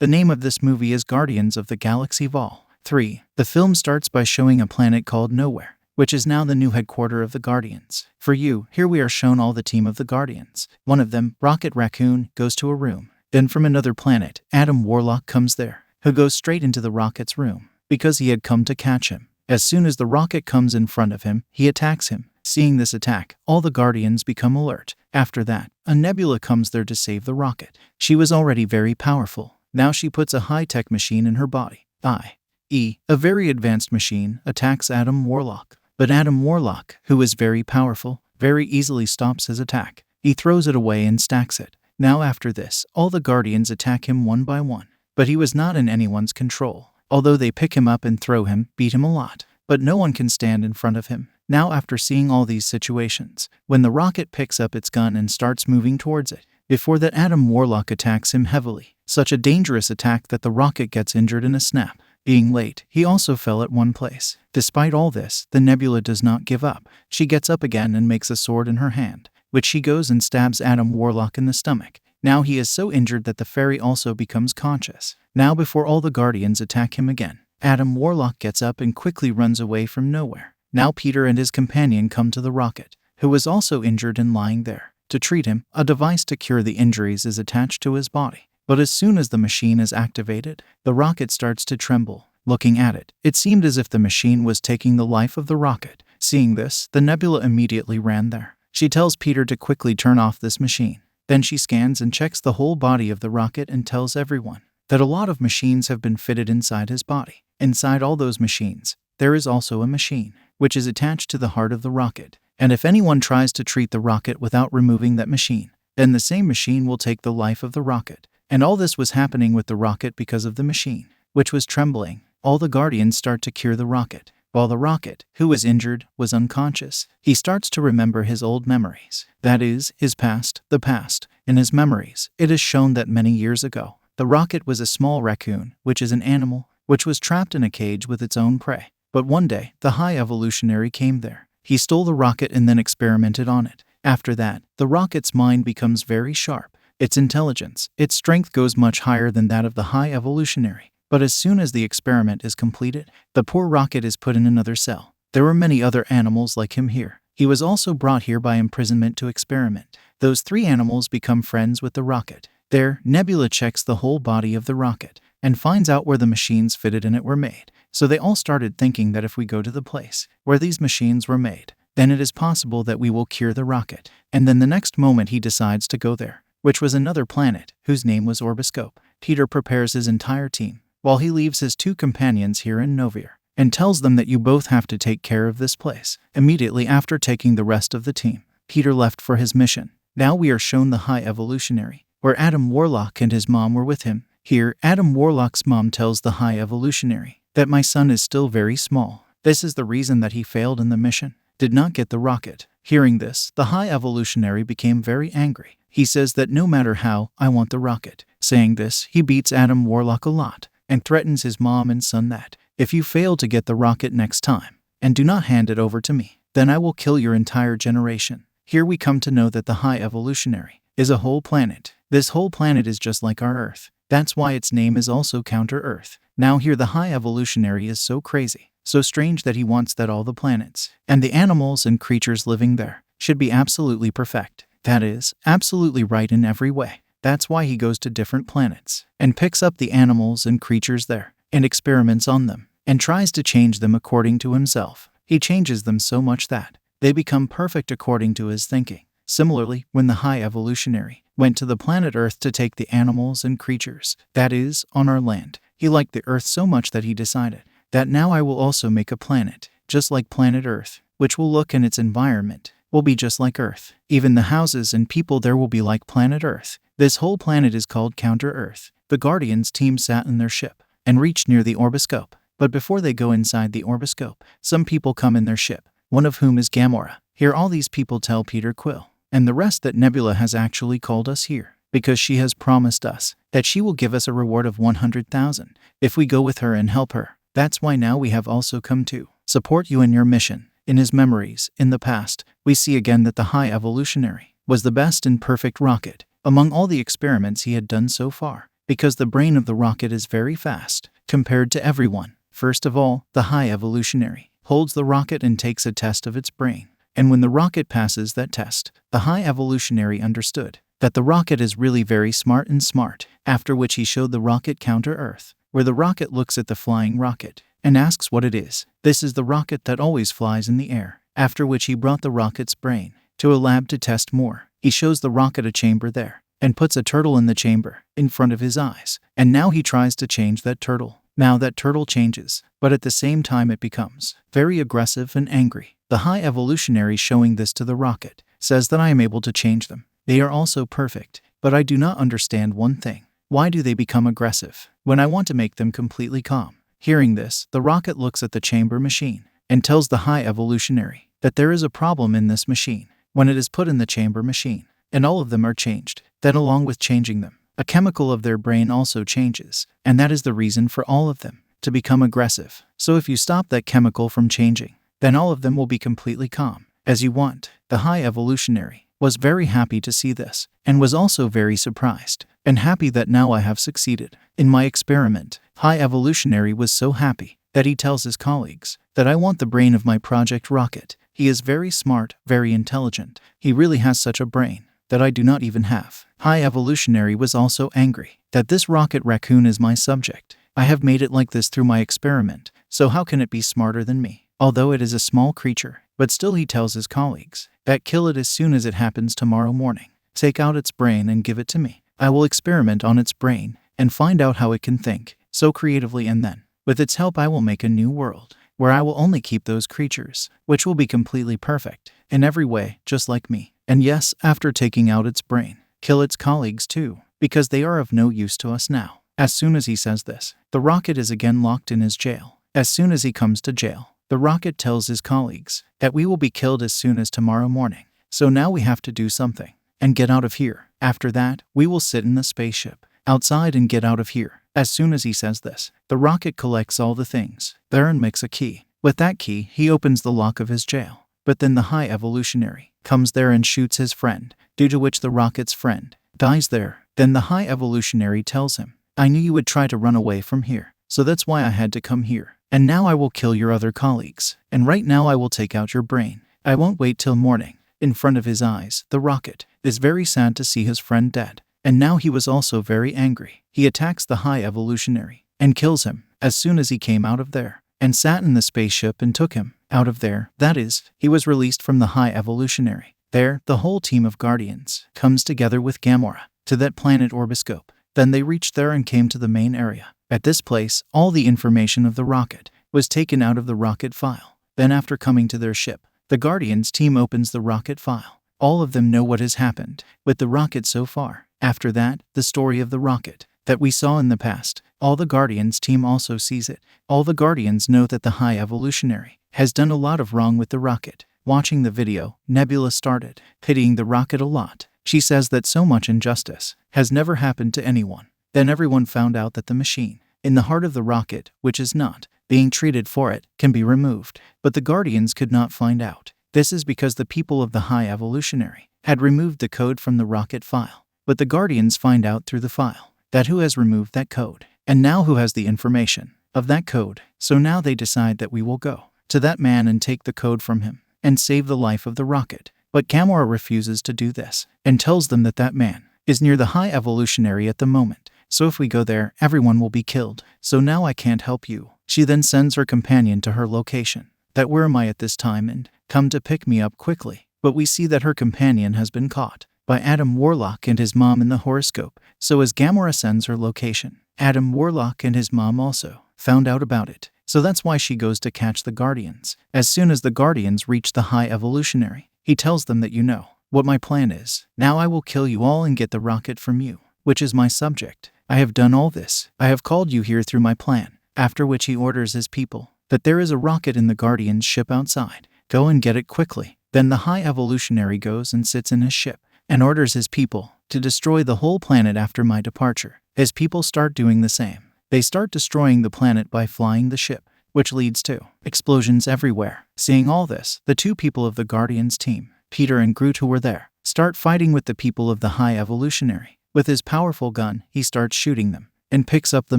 The name of this movie is Guardians of the Galaxy Vol. 3. The film starts by showing a planet called Nowhere, which is now the new headquarters of the Guardians. For you, here we are shown all the team of the Guardians. One of them, Rocket Raccoon, goes to a room. Then from another planet, Adam Warlock comes there, who goes straight into the Rocket's room, because he had come to catch him. As soon as the Rocket comes in front of him, he attacks him. Seeing this attack, all the Guardians become alert. After that, a Nebula comes there to save the Rocket. She was already very powerful. Now she puts a high-tech machine in her body. i.e., a very advanced machine, attacks Adam Warlock. But Adam Warlock, who is very powerful, very easily stops his attack. He throws it away and stacks it. Now after this, all the Guardians attack him one by one. But he was not in anyone's control. Although they pick him up and throw him, beat him a lot. But no one can stand in front of him. Now after seeing all these situations, when the Rocket picks up its gun and starts moving towards it, before that Adam Warlock attacks him heavily. Such a dangerous attack that the Rocket gets injured in a snap. Being late, he also fell at one place. Despite all this, the Nebula does not give up. She gets up again and makes a sword in her hand, which she goes and stabs Adam Warlock in the stomach. Now he is so injured that the fairy also becomes conscious. Now before all the Guardians attack him again, Adam Warlock gets up and quickly runs away from Nowhere. Now Peter and his companion come to the Rocket, who was also injured and lying there. To treat him, a device to cure the injuries is attached to his body. But as soon as the machine is activated, the Rocket starts to tremble. Looking at it, it seemed as if the machine was taking the life of the Rocket. Seeing this, the Nebula immediately ran there. She tells Peter to quickly turn off this machine. Then she scans and checks the whole body of the Rocket and tells everyone that a lot of machines have been fitted inside his body. Inside all those machines, there is also a machine, which is attached to the heart of the Rocket. And if anyone tries to treat the Rocket without removing that machine, then the same machine will take the life of the Rocket. And all this was happening with the Rocket because of the machine, which was trembling. All the Guardians start to cure the Rocket, while the Rocket, who was injured, was unconscious. He starts to remember his old memories. That is, his past, the past. In his memories, it is shown that many years ago, the Rocket was a small raccoon, which is an animal, which was trapped in a cage with its own prey. But one day, the High Evolutionary came there. He stole the Rocket and then experimented on it. After that, the Rocket's mind becomes very sharp. Its intelligence, its strength goes much higher than that of the High Evolutionary. But as soon as the experiment is completed, the poor Rocket is put in another cell. There were many other animals like him here. He was also brought here by imprisonment to experiment. Those 3 animals become friends with the Rocket. There, Nebula checks the whole body of the Rocket and finds out where the machines fitted in it were made. So they all started thinking that if we go to the place where these machines were made, then it is possible that we will cure the Rocket. And then the next moment he decides to go there, which was another planet, whose name was Orbiscope. Peter prepares his entire team, while he leaves his 2 companions here in Novir, and tells them that you both have to take care of this place. Immediately after taking the rest of the team, Peter left for his mission. Now we are shown the High Evolutionary, where Adam Warlock and his mom were with him. Here, Adam Warlock's mom tells the High Evolutionary that my son is still very small. This is the reason that he failed in the mission, did not get the Rocket. Hearing this, the High Evolutionary became very angry. He says that no matter how, I want the Rocket. Saying this, he beats Adam Warlock a lot, and threatens his mom and son that, if you fail to get the Rocket next time, and do not hand it over to me, then I will kill your entire generation. Here we come to know that the High Evolutionary is a whole planet. This whole planet is just like our Earth. That's why its name is also Counter-Earth. Now here the High Evolutionary is so crazy, so strange that he wants that all the planets, and the animals and creatures living there, should be absolutely perfect. That is, absolutely right in every way. That's why he goes to different planets, and picks up the animals and creatures there, and experiments on them, and tries to change them according to himself. He changes them so much that they become perfect according to his thinking. Similarly, when the High Evolutionary went to the planet Earth to take the animals and creatures, that is, on our land, he liked the Earth so much that he decided that now I will also make a planet, just like planet Earth, which will look in its environment, will be just like Earth. Even the houses and people there will be like planet Earth. This whole planet is called Counter-Earth. The Guardians team sat in their ship and reached near the Orbiscope. But before they go inside the Orbiscope, some people come in their ship, one of whom is Gamora. Here all these people tell Peter Quill and the rest that Nebula has actually called us here, because she has promised us that she will give us a reward of 100,000 if we go with her and help her. That's why now we have also come to support you in your mission. In his memories, in the past, we see again that the High Evolutionary was the best and perfect Rocket among all the experiments he had done so far. because the brain of the rocket is very fast compared to everyone. First of all, the High Evolutionary holds the rocket and takes a test of its brain. And when the rocket passes that test, the High Evolutionary understood that the rocket is really very smart, after which he showed the rocket counter Earth, where the rocket looks at the flying rocket and asks what it is. This is the rocket that always flies in the air, after which he brought the rocket's brain to a lab to test more. He shows the rocket a chamber there and puts a turtle in the chamber in front of his eyes, and now he tries to change that turtle. Now that turtle changes, but at the same time it becomes very aggressive and angry. The High Evolutionary, showing this to the rocket, says that I am able to change them. They are also perfect, but I do not understand one thing. Why do they become aggressive when I want to make them completely calm? Hearing this, the rocket looks at the chamber machine and tells the High Evolutionary that there is a problem in this machine when it is put in the chamber machine, and all of them are changed. Then along with changing them, a chemical of their brain also changes, and that is the reason for all of them to become aggressive. So if you stop that chemical from changing, then all of them will be completely calm, as you want. The High Evolutionary was very happy to see this, and was also very surprised and happy that now I have succeeded in my experiment. High Evolutionary was so happy that he tells his colleagues that I want the brain of my Project Rocket. He is very smart, very intelligent. He really has such a brain that I do not even have. High Evolutionary was also angry that this rocket raccoon is my subject. I have made it like this through my experiment, so how can it be smarter than me? Although it is a small creature, but still he tells his colleagues that kill it as soon as it happens tomorrow morning. Take out its brain and give it to me. I will experiment on its brain and find out how it can think so creatively, and then, with its help, I will make a new world where I will only keep those creatures, which will be completely perfect in every way, just like me. And yes, after taking out its brain, kill its colleagues too, because they are of no use to us now. As soon as he says this, the rocket is again locked in his jail. As soon as he comes to jail, the rocket tells his colleagues that we will be killed as soon as tomorrow morning. So now we have to do something and get out of here. After that, we will sit in the spaceship outside and get out of here. As soon as he says this, the rocket collects all the things there and makes a key. With that key, he opens the lock of his jail. But then the High Evolutionary comes there and shoots his friend, due to which the rocket's friend dies there. Then the High Evolutionary tells him, I knew you would try to run away from here, so that's why I had to come here. And now I will kill your other colleagues, and right now I will take out your brain. I won't wait till morning. In front of his eyes, the rocket is very sad to see his friend dead, and now he was also very angry. He attacks the High Evolutionary and kills him as soon as he came out of there, and sat in the spaceship and took him out of there. That is, he was released from the High Evolutionary. There, the whole team of Guardians comes together with Gamora to that planet Orbiscope. Then they reached there and came to the main area. At this place, all the information of the rocket was taken out of the rocket file. Then after coming to their ship, the Guardians team opens the rocket file. All of them know what has happened with the rocket so far. After that, the story of the rocket that we saw in the past, all the Guardians team also sees it. All the Guardians know that the High Evolutionary has done a lot of wrong with the rocket. Watching the video, Nebula started pitying the rocket a lot. She says that so much injustice has never happened to anyone. Then everyone found out that the machine in the heart of the rocket, which is not being treated for it, can be removed. But the Guardians could not find out. This is because the people of the High Evolutionary had removed the code from the rocket file. But the Guardians find out through the file that who has removed that code, and now who has the information of that code. So now they decide that we will go to that man and take the code from him and save the life of the rocket. But Gamora refuses to do this and tells them that that man is near the High Evolutionary at the moment. So if we go there, everyone will be killed. So now I can't help you. She then sends her companion to her location. That where am I at this time, and come to pick me up quickly. But we see that her companion has been caught by Adam Warlock and his mom in the horoscope. So as Gamora sends her location, Adam Warlock and his mom also found out about it. So that's why she goes to catch the Guardians. As soon as the Guardians reach the High Evolutionary, he tells them that you know what my plan is. Now I will kill you all and get the rocket from you, which is my subject. I have done all this. I have called you here through my plan. After which he orders his people that there is a rocket in the Guardians' ship outside. Go and get it quickly. Then the High Evolutionary goes and sits in his ship and orders his people to destroy the whole planet after my departure. His people start doing the same. They start destroying the planet by flying the ship, which leads to explosions everywhere. Seeing all this, the two people of the Guardians team, Peter and Groot, who were there, start fighting with the people of the High Evolutionary. With his powerful gun, he starts shooting them and picks up the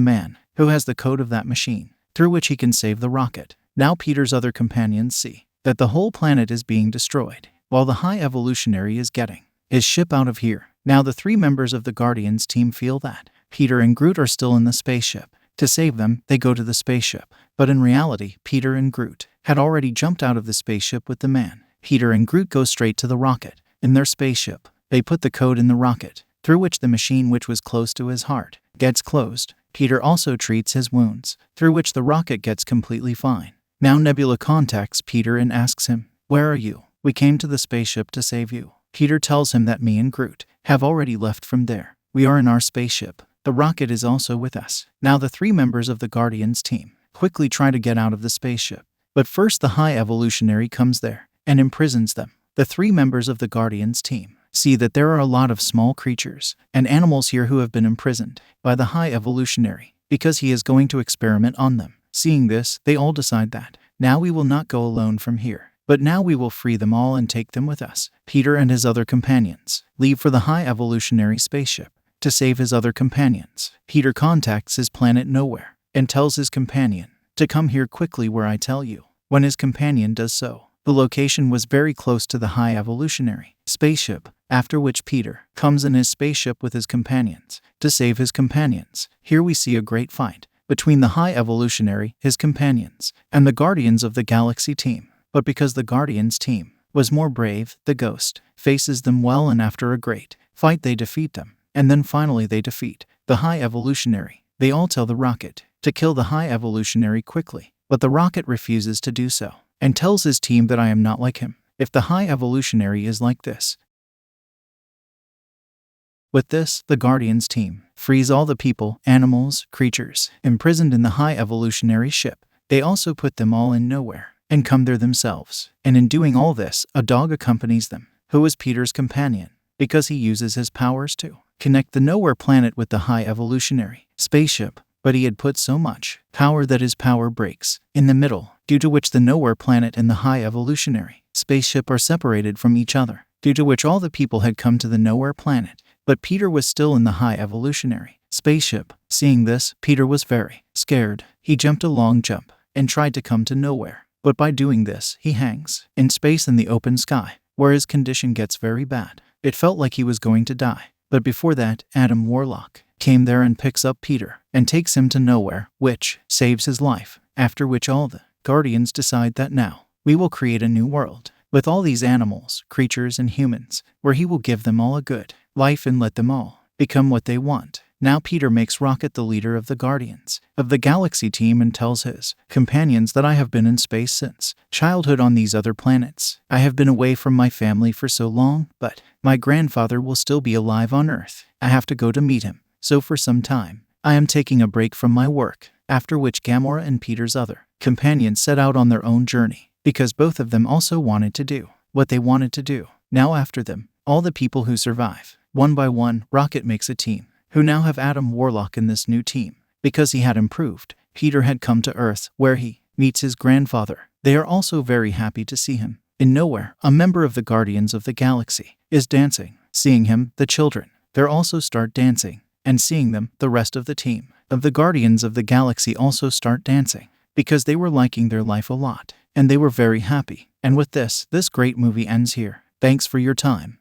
man who has the code of that machine, through which he can save the rocket. Now Peter's other companions see that the whole planet is being destroyed, while the High Evolutionary is getting his ship out of here. Now the 3 members of the Guardians team feel that Peter and Groot are still in the spaceship. To save them, they go to the spaceship. But in reality, Peter and Groot had already jumped out of the spaceship with the man. Peter and Groot go straight to the rocket. In their spaceship, they put the code in the rocket, through which the machine, which was close to his heart, gets closed. Peter also treats his wounds, through which the rocket gets completely fine. Now Nebula contacts Peter and asks him, "Where are you? We came to the spaceship to save you." Peter tells him that me and Groot have already left from there. We are in our spaceship. The rocket is also with us. Now the 3 members of the Guardians team quickly try to get out of the spaceship. But first the High Evolutionary comes there and imprisons them. The 3 members of the Guardians team see that there are a lot of small creatures and animals here who have been imprisoned by the High Evolutionary because he is going to experiment on them. Seeing this, they all decide that now we will not go alone from here, but now we will free them all and take them with us. Peter and his other companions leave for the High Evolutionary spaceship to save his other companions. Peter contacts his planet Nowhere and tells his companion to come here quickly where I tell you. When his companion does so, the location was very close to the High Evolutionary spaceship, after which Peter comes in his spaceship with his companions to save his companions. Here we see a great fight between the High Evolutionary, his companions, and the Guardians of the Galaxy team. But because the Guardians team was more brave, the Ghost faces them well, and after a great fight they defeat them. And then finally they defeat the High Evolutionary. They all tell the rocket to kill the High Evolutionary quickly, but the rocket refuses to do so and tells his team that I am not like him. If the High Evolutionary is like this. With this, the Guardians team frees all the people, animals, creatures imprisoned in the High Evolutionary ship. They also put them all in Nowhere and come there themselves. And in doing all this, a dog accompanies them, who is Peter's companion, because he uses his powers to connect the Nowhere planet with the High Evolutionary spaceship. But he had put so much power that his power breaks in the middle, due to which the Nowhere planet and the High Evolutionary spaceship are separated from each other, due to which all the people had come to the Nowhere planet. But Peter was still in the High Evolutionary spaceship. Seeing this, Peter was very scared. He jumped a long jump and tried to come to Nowhere. But by doing this, he hangs in space in the open sky, where his condition gets very bad. It felt like he was going to die. But before that, Adam Warlock came there and picks up Peter and takes him to Nowhere, which saves his life. After which all the Guardians decide that now we will create a new world with all these animals, creatures, and humans, where he will give them all a good life and let them all become what they want. Now Peter makes Rocket the leader of the Guardians of the Galaxy team and tells his companions that I have been in space since childhood on these other planets. I have been away from my family for so long, but my grandfather will still be alive on Earth. I have to go to meet him. So for some time, I am taking a break from my work, after which Gamora and Peter's other companions set out on their own journey, because both of them also wanted to do what they wanted to do. Now after them, all the people who survive, one by one, Rocket makes a team, who now have Adam Warlock in this new team. Because he had improved, Peter had come to Earth, where he meets his grandfather. They are also very happy to see him. In Nowhere, a member of the Guardians of the Galaxy is dancing. Seeing him, the children there also start dancing. And seeing them, the rest of the team of the Guardians of the Galaxy also start dancing, because they were liking their life a lot, and they were very happy. And with this great movie ends here. Thanks for your time.